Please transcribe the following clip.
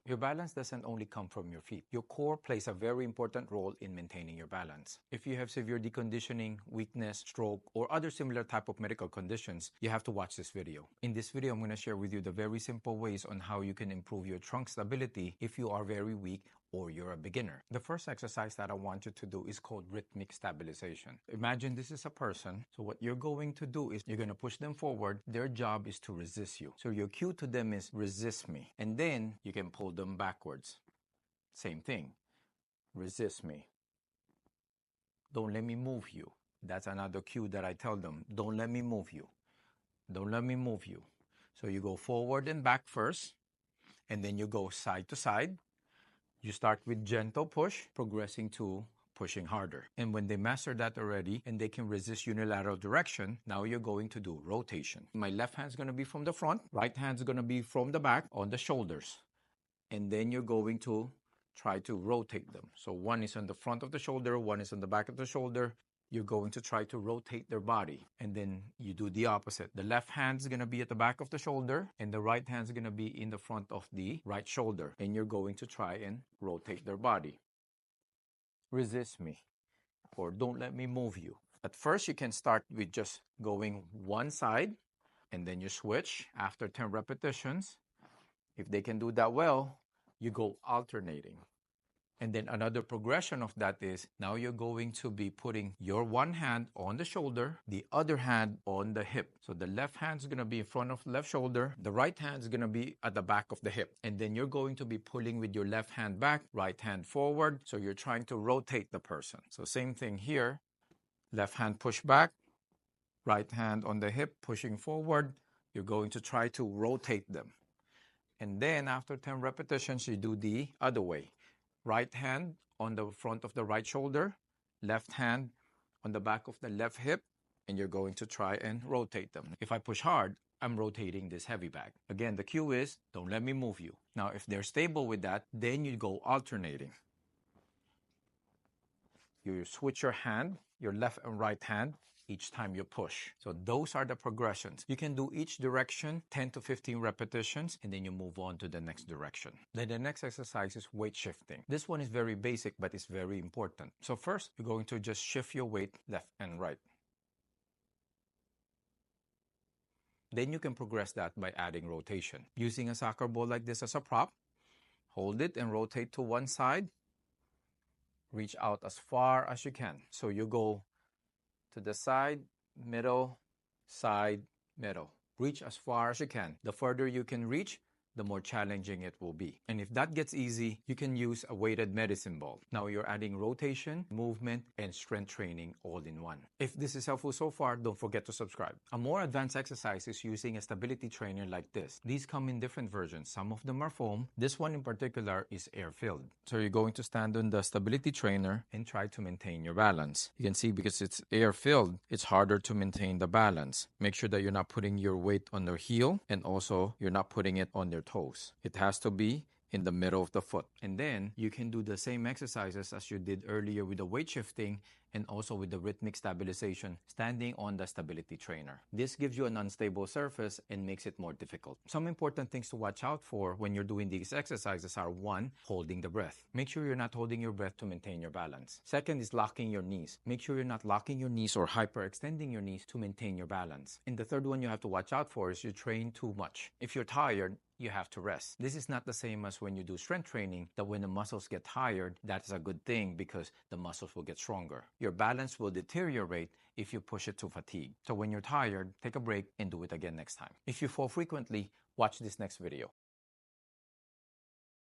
Your balance doesn't only come from your feet. Your core plays a very important role in maintaining your balance. If you have severe deconditioning, weakness, stroke, or other similar type of medical conditions, you have to watch this video. In this video, I'm going to share with you the very simple ways on how you can improve your trunk stability if you are very weak or you're a beginner. The first exercise that I want you to do is called rhythmic stabilization. Imagine this is a person. So what you're going to do is you're going to push them forward. Their job is to resist you. So your cue to them is resist me. And then you can pull them backwards. Same thing. Resist me. Don't let me move you. That's another cue that I tell them. Don't let me move you. Don't let me move you. So you go forward and back first, and then you go side to side. You start with gentle push, progressing to pushing harder. And when they master that already and they can resist unilateral direction, now you're going to do rotation. My left hand's going to be from the front, right hand's going to be from the back on the shoulders. And then you're going to try to rotate them. So one is on the front of the shoulder, one is on the back of the shoulder. You're going to try to rotate their body. And then you do the opposite. The left hand's going to be at the back of the shoulder and the right hand's going to be in the front of the right shoulder. And you're going to try and rotate their body. Resist me, or don't let me move you. At first, you can start with just going one side and then you switch after 10 repetitions. If they can do that well, you go alternating. And then another progression of that is now you're going to be putting your one hand on the shoulder, the other hand on the hip. So the left hand's going to be in front of the left shoulder. The right hand's going to be at the back of the hip. And then you're going to be pulling with your left hand back, right hand forward. So you're trying to rotate the person. So same thing here. Left hand push back, right hand on the hip, pushing forward. You're going to try to rotate them. And then after 10 repetitions, you do the other way. Right hand on the front of the right shoulder, left hand on the back of the left hip, and you're going to try and rotate them. If I push hard, I'm rotating this heavy bag. Again, the cue is, don't let me move you. Now, if they're stable with that, then you go alternating. You switch your hand, your left and right hand, each time you push. So those are the progressions. You can do each direction 10 to 15 repetitions and then you move on to the next direction. Then the next exercise is weight shifting. This one is very basic but it's very important. So first, you're going to just shift your weight left and right. Then you can progress that by adding rotation. Using a soccer ball like this as a prop, hold it and rotate to one side. Reach out as far as you can. So you go to the side, middle, middle. Reach as far as you can. The further you can reach, the more challenging it will be. And if that gets easy, you can use a weighted medicine ball. Now you're adding rotation, movement, and strength training all in one. If this is helpful so far, don't forget to subscribe. A more advanced exercise is using a stability trainer like this. These come in different versions. Some of them are foam. This one in particular is air-filled. So you're going to stand on the stability trainer and try to maintain your balance. You can see because it's air-filled, it's harder to maintain the balance. Make sure that you're not putting your weight on their heel and also you're not putting it on their toes. It has to be in the middle of the foot. And then you can do the same exercises as you did earlier with the weight shifting and also with the rhythmic stabilization standing on the stability trainer. This gives you an unstable surface and makes it more difficult. Some important things to watch out for when you're doing these exercises are: 1, holding the breath. Make sure you're not holding your breath to maintain your balance. Second is locking your knees. Make sure you're not locking your knees or hyperextending your knees to maintain your balance. And the third one you have to watch out for is you train too much. If you're tired, you have to rest. This is not the same as when you do strength training, that when the muscles get tired, that's a good thing because the muscles will get stronger. Your balance will deteriorate if you push it to fatigue. So when you're tired, take a break and do it again next time. If you fall frequently, watch this next video.